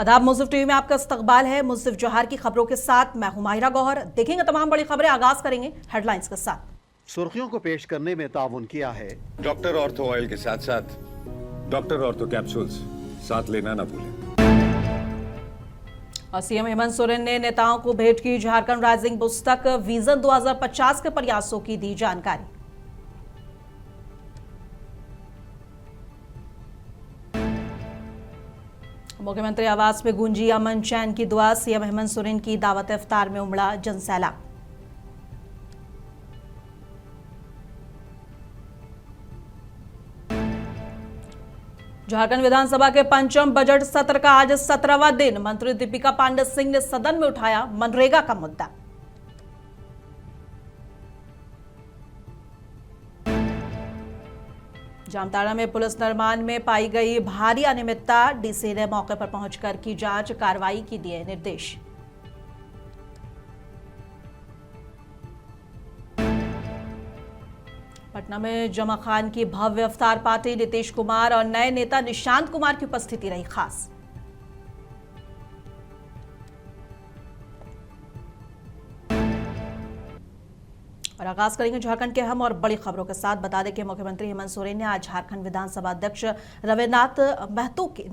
आदाब, मुंसिफ टीवी में आपका इस्तकबाल है। मुंसिफ जोहार की खबरों के साथ मैं हूं माहिरा गौहर। देखेंगे तमाम बड़ी खबरें। आगाज करेंगे हेडलाइंस के साथ। सुर्खियों को पेश करने में ताउन किया है डॉक्टर ऑर्थो ऑयल के साथ साथ डॉक्टर ऑर्थो कैप्सूल्स साथ लेना ना भूलें। और सीएम हेमंत सोरेन ने नेताओं को भेंट की झारखंड राइजिंग पुस्तक विजन 2050 के प्रयासों की दी जानकारी। मुख्यमंत्री आवास में गूंजी अमन चैन की दुआ। सीएम हेमंत सोरेन की दावत इफ्तार में उमड़ा जनसैलाब। झारखंड विधानसभा के पंचम बजट सत्र का आज 17वां दिन। मंत्री दीपिका पांडे सिंह ने सदन में उठाया मनरेगा का मुद्दा। जामताड़ा में पुलिस निर्माण में पाई गई भारी अनियमितता। डीसी ने मौके पर पहुंचकर की जांच, कार्रवाई की दिए निर्देश। पटना में जमा खान की भव्य इफ्तार पार्टी। नीतीश कुमार और नए नेता निशांत कुमार की उपस्थिति रही खास। और आगाज करेंगे झारखंड के अहम और बड़ी खबरों के साथ। बता दें कि मुख्यमंत्री हेमंत सोरेन ने आज झारखंड विधानसभा अध्यक्ष रविन्द्रनाथ महतो के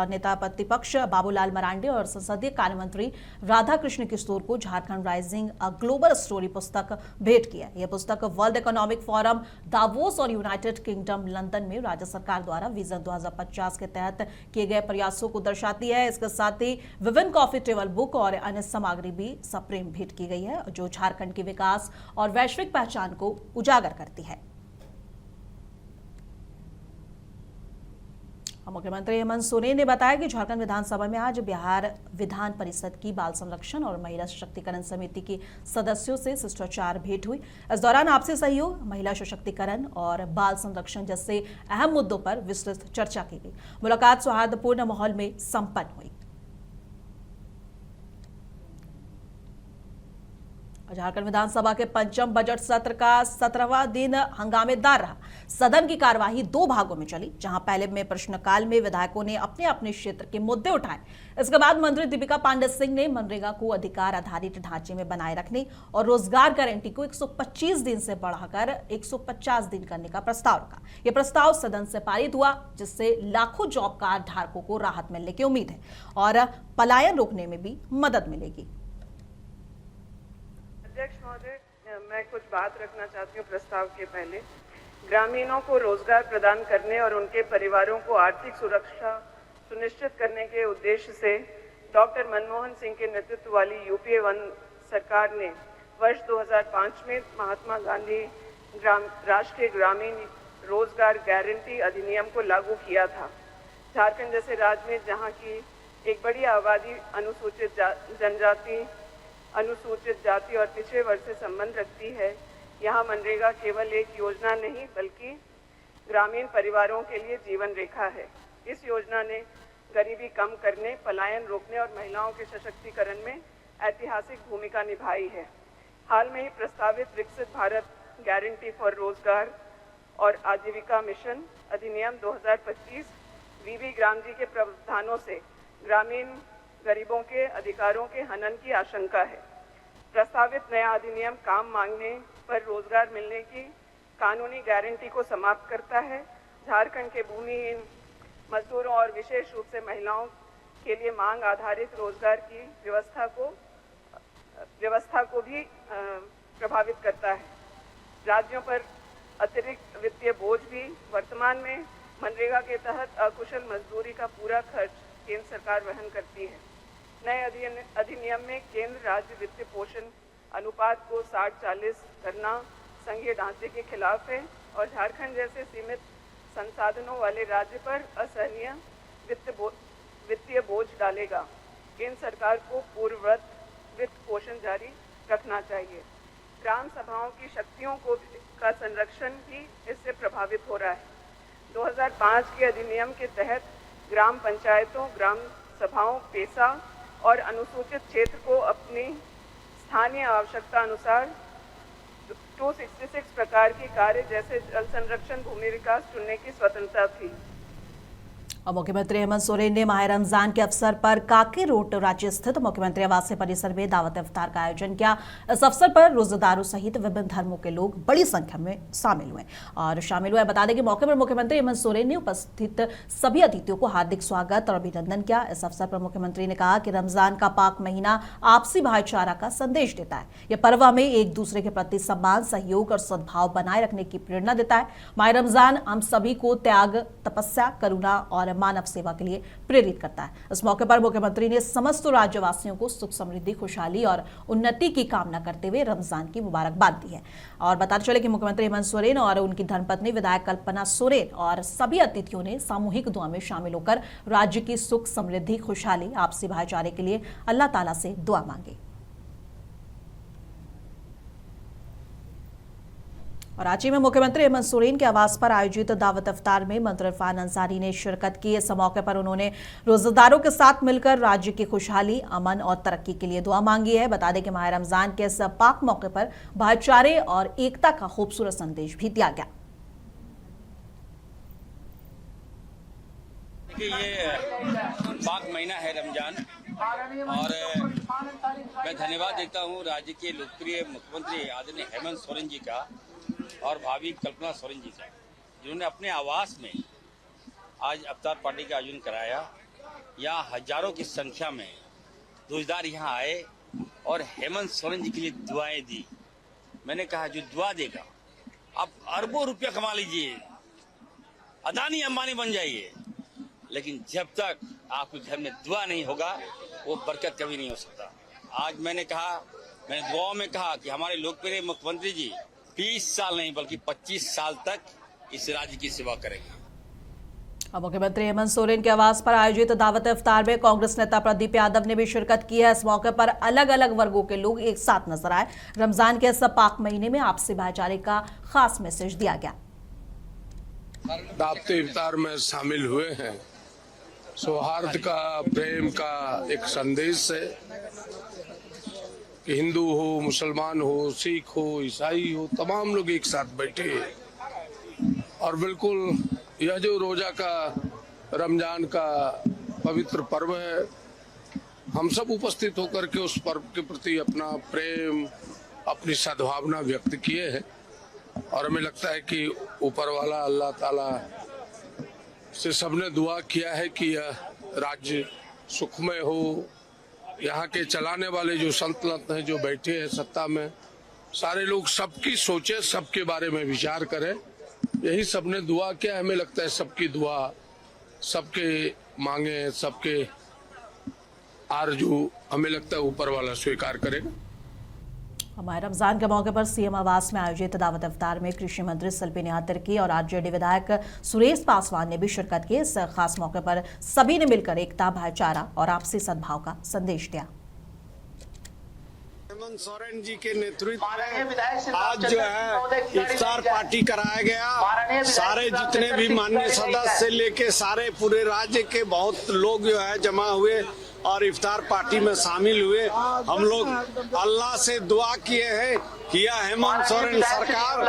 नेता प्रतिपक्ष बाबूलाल मरांडी और संसदीय कार्य मंत्री राधाकृष्ण किशोर को Jharkhand rising a global story पुस्तक भेंट किया। यह पुस्तक वर्ल्ड इकोनॉमिक फोरम दावोस और यूनाइटेड किंगडम लंदन में राज्य सरकार द्वारा विजन 2050 के तहत किए गए प्रयासों को दर्शाती है। इसके साथ ही विभिन्न कॉफी टेबल बुक और अन्य सामग्री भी सप्रेम भेंट की गई है, जो झारखंड के विकास और वैश्विक पहचान को उजागर करती है। मुख्यमंत्री हेमंत सोरेन ने बताया कि झारखंड विधानसभा में आज बिहार विधान परिषद की बाल संरक्षण और महिला सशक्तिकरण समिति के सदस्यों से शिष्टाचार भेंट हुई। इस दौरान आपसी सहयोग, महिला सशक्तिकरण और बाल संरक्षण जैसे अहम मुद्दों पर विस्तृत चर्चा की गई। मुलाकात सौहार्दपूर्ण माहौल में संपन्न हुई। झारखंड विधानसभा के पंचम बजट सत्र का 17वां दिन हंगामेदार रहा। सदन की कार्यवाही दो भागों में चली, जहां पहले में प्रश्नकाल में विधायकों ने अपने अपने क्षेत्र के मुद्दे उठाए। इसके बाद मंत्री दीपिका पांडे सिंह ने मनरेगा को अधिकार आधारित ढांचे में बनाए रखने और रोजगार गारंटी को 125 दिन से बढ़ाकर 150 दिन करने का प्रस्ताव रखा। यह प्रस्ताव सदन से पारित हुआ, जिससे लाखों जॉब कार्ड धारकों को राहत मिलने की उम्मीद है और पलायन रोकने में भी मदद मिलेगी। अध्यक्ष महोदय, मैं कुछ बात रखना चाहती हूँ प्रस्ताव के पहले। ग्रामीणों को रोजगार प्रदान करने और उनके परिवारों को आर्थिक सुरक्षा सुनिश्चित करने के उद्देश्य से डॉक्टर मनमोहन सिंह के नेतृत्व वाली यूपीए 1 सरकार ने वर्ष 2005 में महात्मा गांधी राष्ट्रीय ग्रामीण रोजगार गारंटी अधिनियम को लागू किया था। झारखंड जैसे राज्य में, जहाँ की एक बड़ी आबादी अनुसूचित जनजाति, अनुसूचित जाति और पिछड़े वर्ग से संबंध रखती है, यहाँ मनरेगा केवल एक योजना नहीं बल्कि ग्रामीण परिवारों के लिए जीवन रेखा है। इस योजना ने गरीबी कम करने, पलायन रोकने और महिलाओं के सशक्तिकरण में ऐतिहासिक भूमिका निभाई है। हाल में ही प्रस्तावित विकसित भारत गारंटी फॉर रोजगार और आजीविका मिशन अधिनियम 2025 वीबी ग्राम जी के प्रावधानों से ग्रामीण गरीबों के अधिकारों के हनन की आशंका है। प्रस्तावित नया अधिनियम काम मांगने पर रोजगार मिलने की कानूनी गारंटी को समाप्त करता है। झारखंड के भूमिहीन मजदूरों और विशेष रूप से महिलाओं के लिए मांग आधारित रोजगार की व्यवस्था को भी प्रभावित करता है। राज्यों पर अतिरिक्त वित्तीय बोझ भी। वर्तमान में मनरेगा के तहत अकुशल मजदूरी का पूरा खर्च केंद्र सरकार वहन करती है। नए अधिनियम में केंद्र राज्य वित्तीय पोषण अनुपात को 60-40 करना संघीय ढांचे के खिलाफ है और झारखंड जैसे सीमित संसाधनों वाले राज्य पर असहनीय वित्तीय बोझ डालेगा। केंद्र सरकार को पूर्ववत वित्त पोषण जारी रखना चाहिए। ग्राम सभाओं की शक्तियों का संरक्षण भी इससे प्रभावित हो रहा है। 2005 के अधिनियम के तहत ग्राम पंचायतों, ग्राम सभाओं, पेशा और अनुसूचित क्षेत्र को अपनी स्थानीय आवश्यकता अनुसार 266 प्रकार के कार्य जैसे जल संरक्षण, भूमि विकास चुनने की स्वतंत्रता थी। और मुख्यमंत्री हेमंत सोरेन ने माह रमजान के अवसर पर काके रोड राज्य स्थित मुख्यमंत्री आवासीय परिसर में दावत इफ्तार का आयोजन किया। इस अवसर पर रोजेदारों सहित विभिन्न धर्मों के लोग बड़ी संख्या में शामिल हुए। बता दें कि मौके पर मुख्यमंत्री हेमंत सोरेन ने उपस्थित सभी अतिथियों को हार्दिक स्वागत और अभिनंदन किया। इस अवसर पर मुख्यमंत्री ने कहा कि रमजान का पाक महीना आपसी भाईचारा का संदेश देता है। यह पर्व हमें एक दूसरे के प्रति सम्मान, सहयोग और सद्भाव बनाए रखने की प्रेरणा देता है। माह रमजान हम सभी को त्याग, तपस्या, करुणा और मानव सेवा के लिए प्रेरित करता है। इस मौके पर मुख्यमंत्री ने समस्त राज्यवासियों को सुख, समृद्धि, खुशहाली और उन्नति की कामना करते हुए रमजान की मुबारकबाद दी है। और बताते चले कि मुख्यमंत्री हेमंत सोरेन और उनकी धर्मपत्नी विधायक कल्पना सोरेन और सभी अतिथियों ने सामूहिक दुआ में शामिल होकर राज्य की सुख, समृद्धि, खुशहाली, आपसी भाईचारे के लिए अल्लाह ताला से दुआ मांगी। और रांची में मुख्यमंत्री हेमंत सोरेन के आवास पर आयोजित दावत इफ्तार में मंत्री इरफान अंसारी ने शिरकत की। इस मौके पर उन्होंने रोजेदारों के साथ मिलकर राज्य की खुशहाली, अमन और तरक्की के लिए दुआ मांगी है। बता दें कि माह रमजान के इस पाक मौके पर भाईचारे और एकता का खूबसूरत संदेश भी दिया गया। ये पाक महीना है रमजान और मैं धन्यवाद देता हूँ राज्य के लोकप्रिय मुख्यमंत्री आदरणीय हेमंत सोरेन जी का और भाभी कल्पना सोरेन जी का, जिन्होंने अपने आवास में आज इफ्तार पार्टी का आयोजन कराया। यहाँ हजारों की संख्या में रोजदार यहाँ आए और हेमंत सोरेन जी के लिए दुआएं दी। मैंने कहा जो दुआ देगा आप अरबों रुपया कमा लीजिए, अदानी अंबानी बन जाइए, लेकिन जब तक आपके घर में दुआ नहीं होगा वो बरकत कभी नहीं हो सकता। आज मैंने दुआओं में कहा कि हमारे लोकप्रिय मुख्यमंत्री जी 20 साल नहीं बल्कि 25 साल तक इस राज्य की सेवा करेंगे। अब मुख्यमंत्री हेमंत सोरेन के आवास पर आयोजित दावत इफ्तार में कांग्रेस नेता प्रदीप यादव ने भी शिरकत की है। इस मौके पर अलग अलग वर्गों के लोग एक साथ नजर आए। रमजान के इस पाक महीने में आपसी भाईचारे का खास मैसेज दिया गया। दावत इफ्तार में शामिल हुए हैं, सौहार्द का, प्रेम का एक संदेश है कि हिंदू हो, मुसलमान हो, सिख हो, ईसाई हो, तमाम लोग एक साथ बैठे हैं। और बिल्कुल यह जो रोजा का, रमजान का पवित्र पर्व है, हम सब उपस्थित होकर के उस पर्व के प्रति अपना प्रेम, अपनी सद्भावना व्यक्त किए हैं। और हमें लगता है कि ऊपर वाला अल्लाह ताला से सबने दुआ किया है कि यह राज्य सुखमय हो। यहाँ के चलाने वाले जो संतलत हैं, जो बैठे हैं सत्ता में, सारे लोग सबकी सोचे, सबके बारे में विचार करें। यही सबने दुआ किया। हमें लगता है सबकी दुआ, सबके मांगे, सबके आरजू, हमें लगता है ऊपर वाला स्वीकार करेगा। माह रमजान के मौके पर सीएम आवास में आयोजित दावत इफ्तार में कृषि मंत्री सल्पी तिर्की और आरजेडी विधायक सुरेश पासवान ने भी शिरकत की। इस खास मौके पर सभी ने मिलकर एकता, भाईचारा और आपसी सद्भाव का संदेश दिया। हेमंत सोरेन जी के नेतृत्व में आज जो है इफ्तार पार्टी कराया गया। सारे जितने भी माननीय सदस्य से लेके सारे पूरे राज्य के बहुत लोग जो है जमा हुए और इफ्तार पार्टी में शामिल हुए। हम लोग अल्लाह से दुआ किए हैं कि यह हेमंत सोरेन सरकार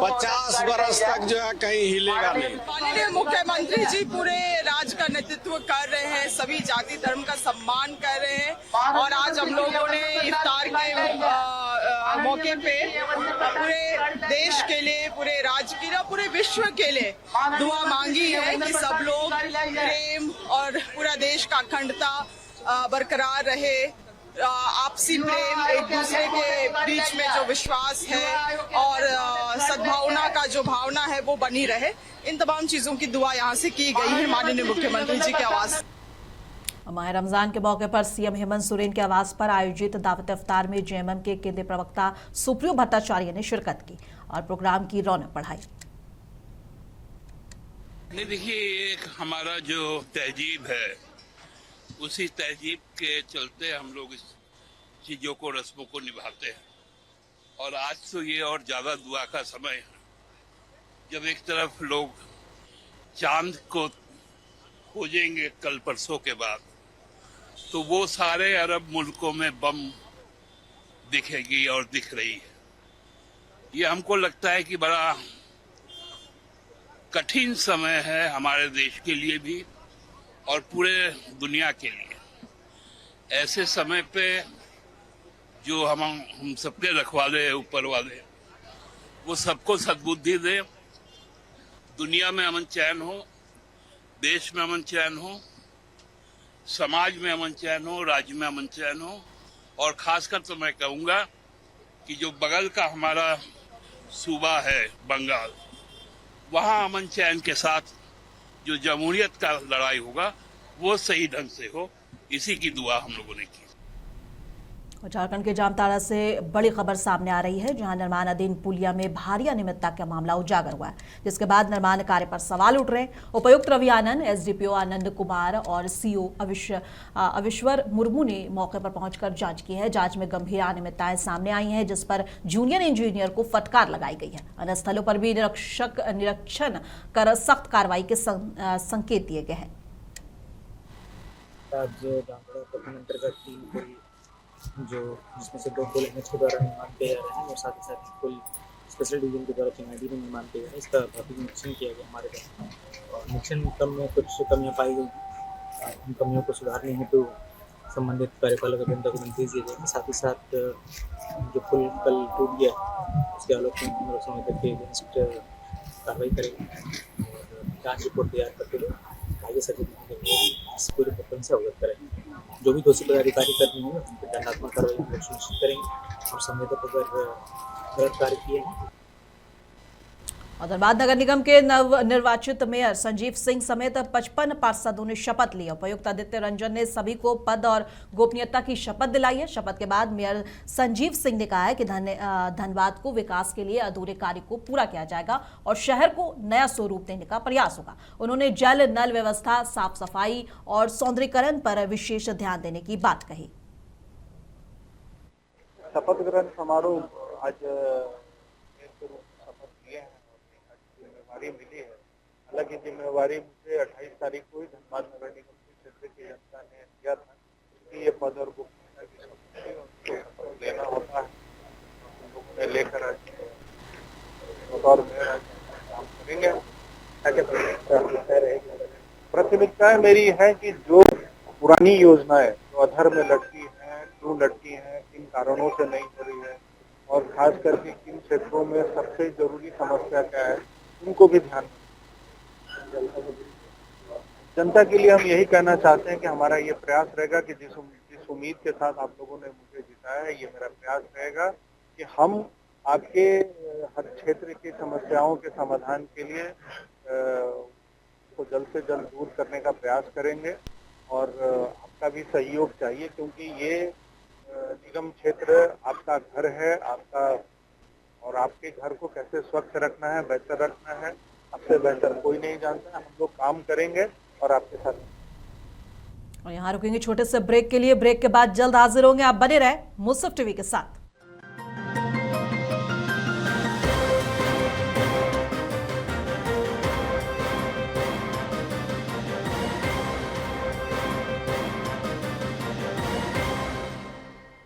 50 बरस तक जो है कहीं हिलेगा नहीं। माननीय मुख्यमंत्री जी पूरे राज्य का नेतृत्व कर रहे हैं, सभी जाति धर्म का सम्मान कर रहे हैं। और आज हम लोगों ने इफ्तार के मौके पे पूरे देश के लिए, पूरे राज्य के लिए, पूरे विश्व के लिए दुआ मांगी है कि सब लोग प्रेम और पूरा देश का अखंडता बरकरार रहे, आपसी प्रेम, एक दूसरे के बीच में जो विश्वास है और सद्भावना का जो भावना है वो बनी रहे। इन तमाम चीजों की दुआ यहाँ से की गई है माननीय मुख्यमंत्री जी के आवास। माह रमजान के मौके पर सीएम हेमंत सोरेन के आवास पर आयोजित दावत इफ्तार में जेएमएम के केंद्रीय प्रवक्ता सुप्रियो भट्टाचार्य ने शिरकत की और प्रोग्राम की रौनक बढ़ाई। देखिए, एक हमारा जो तहजीब है उसी तहजीब के चलते हम लोग इस चीजों को, रस्मों को निभाते हैं। और आज तो ये और ज्यादा दुआ का समय है, जब एक तरफ लोग चांद को खोजेंगे कल परसों के बाद, तो वो सारे अरब मुल्कों में बम दिखेगी और दिख रही है। ये हमको लगता है कि बड़ा कठिन समय है हमारे देश के लिए भी और पूरे दुनिया के लिए। ऐसे समय पे जो हम सबके रखवाले हैं ऊपर वाले, वो सबको सद्बुद्धि दे, दुनिया में अमन चैन हो, देश में अमन चैन हो, समाज में अमन चैन हो, राज्य में अमन चैन हो। और खासकर तो मैं कहूँगा कि जो बगल का हमारा सूबा है बंगाल, वहाँ अमन चैन के साथ जो जमहूरियत का लड़ाई होगा वो सही ढंग से हो, इसी की दुआ हम लोगों ने की। और झारखंड के जामताड़ा से बड़ी खबर सामने आ रही है, जहां निर्माणाधीन पुलिया में भारी अनियमितता का मामला उजागर हुआ है, जिसके बाद निर्माण कार्य पर सवाल उठ रहे हैं। उपायुक्त रवि आनंद, एसडीपीओ आनंद कुमार और सीओ अविश्वर मुर्मू ने मौके पर पहुंचकर जांच की है। जांच में गंभीर अनियमितताएं सामने आई हैं, जिस पर जूनियर इंजीनियर को फटकार लगाई गई है। अन्य स्थलों पर भी निरीक्षण कर सख्त कार्रवाई के संकेत दिए गए हैं। जो जिसमें से 2 पुल एनएच के द्वारा निर्माण किए जा रहे हैं और साथ ही साथ पुल स्पेशल डिवीजन के द्वारा चिनाडी में निर्माण किया जा रहा है। इसका भौतिक निरीक्षण किया गया हमारे द्वारा और निरीक्षण क्रम में कुछ कमियां पाई गई। उन कमियों को सुधारने हेतु संबंधित कार्यपालक अभियंता को निर्देश दिए गए। साथ ही साथ जो पुल कल टूट गया उसके आलोक में हम लोग समय तक के अगेंस्ट कार्रवाई करेंगे और जाँच रिपोर्ट तैयार करते हुए आगे सर्टिफिकेट इस पूरे प्रकरण से अवगत करेंगे। जो भी दोषी पदाधिकारी कर्मी होंगे उन पर दंडात्मक कार्रवाई सुनिश्चित करेंगे और संवेदक अगर गलत कार्य किए हैं। और धनबाद नगर निगम के नव निर्वाचित मेयर संजीव सिंह समेत 55 पार्षदों ने शपथ ली। उपायुक्त आदित्य रंजन ने सभी को पद और गोपनीयता की शपथ दिलाई है। शपथ के बाद मेयर संजीव सिंह ने कहा है कि धनबाद को विकास के लिए अधूरे कार्य को पूरा किया जाएगा और शहर को नया स्वरूप देने का प्रयास होगा। उन्होंने जल नल व्यवस्था, साफ सफाई और सौंदर्यीकरण पर विशेष ध्यान देने की बात कही। शपथ ग्रहण समारोह आज मिली है। हालांकि जिम्मेवारी मुझे 28 तारीख को ही धनबाद नगर निगम के क्षेत्र की जनता ने दिया था कि ये पद और गोपनीयता की शपथ लेना होता है। हम लोगों ने लेकर आज बतौर मेयर आज काम करेंगे। प्राथमिकताएं मेरी है कि जो पुरानी योजनाएं जो अधर में लटकी हैं, क्यों लटकी हैं, किन कारणों से नहीं हो रही है और खास करके किन क्षेत्रों में सबसे जरूरी समस्या क्या है, उनको भी ध्यान जनता के लिए हम यही कहना चाहते हैं कि हमारा ये प्रयास रहेगा कि जिस उम्मीद के साथ आप लोगों ने मुझे जिताया है, ये मेरा प्रयास रहेगा कि हम आपके हर क्षेत्र की समस्याओं के समाधान के लिए को जल्द से जल्द दूर करने का प्रयास करेंगे और आपका भी सहयोग चाहिए, क्योंकि ये निगम क्षेत्र आपका घर है, आपका और आपके घर को कैसे स्वच्छ रखना है, बेहतर रखना है, आपसे बेहतर कोई नहीं जानता। हम लोग काम करेंगे और आपके साथ। और यहाँ रुकेंगे छोटे से ब्रेक के लिए। ब्रेक के बाद जल्द हाजिर होंगे। आप बने रहे मुसफ टीवी के साथ।